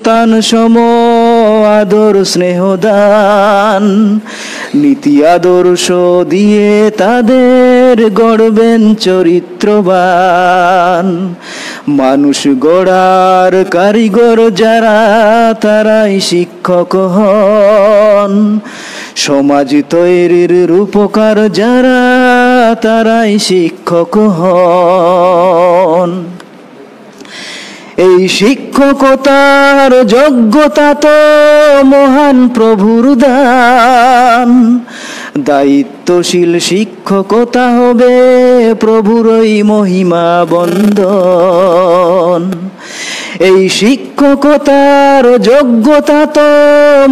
তান সম আদর স্নেহদান নীতি আদর্শ দিয়ে তাদের গড়বেন চরিত্রবান। মানুষ গড়ার কারিগর যারা তারাই শিক্ষক হন, সমাজ তৈরির রূপকার যারা তারাই শিক্ষক হন। এই শিক্ষকতার যোগ্যতা তো মহান প্রভুর দান, দায়িত্বশীল শিক্ষকতা হবে প্রভুরই মহিমা বন্দন। এই শিক্ষকতার যোগ্যতা তো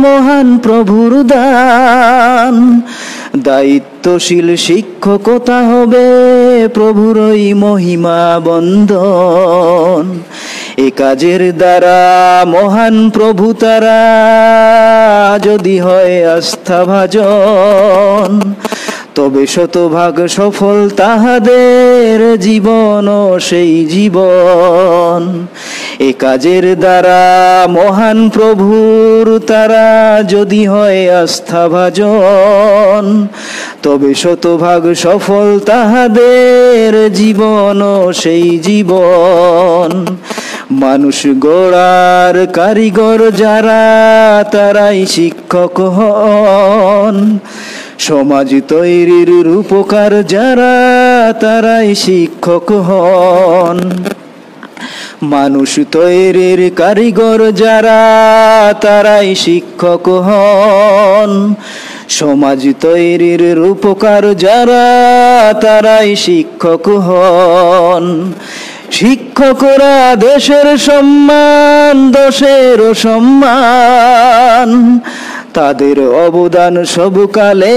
মহান প্রভুর দান, দায়িত্বশীল শিক্ষকতা হবে প্রভুরই মহিমা বন্দন। এ কাজের দ্বারা মহান প্রভু তারা যদি হয় আস্থাভাজন, তবে শতভাগ সফল তাহাদের জীবন ও সেই জীবন। এ কাজের দ্বারা মহান প্রভুর তারা যদি হয় আস্থাভাজন, তবে শতভাগ সফল তাহাদের জীবন ও সেই জীবন। মানুষ গড়ার কারিগর যারা তারাই শিক্ষক হন, সমাজ তৈরির রূপকার যারা তারাই শিক্ষক হন। মানুষ তৈরির কারিগর যারা তারাই শিক্ষক হন, সমাজ তৈরির রূপকার যারা তারাই শিক্ষক হন। শিক্ষকরা দেশের সম্মান, দোষেরও সম্মান, তাদের অবদান সবকালে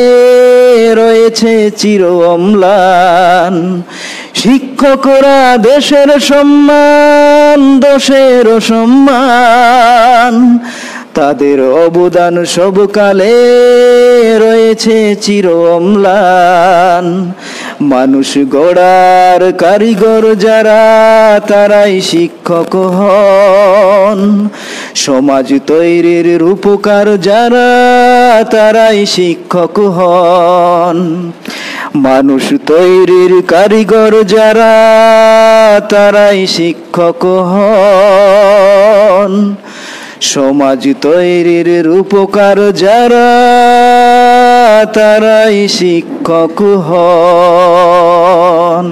রয়েছে চির অম্লান। শিক্ষকরা দেশের সম্মান, দোষেরও সম্মান, তাদের অবদান সবকালে রয়েছে চির অম্লান। মানুষ গড়ার কারিগর যারা তারাই শিক্ষক হন, সমাজ তৈরির রূপকার যারা তারাই শিক্ষক হন। মানুষ তৈরির কারিগর যারা তারাই শিক্ষক হন, সমাজ তৈরির রূপকার যারা তারাই শিক্ষক হন।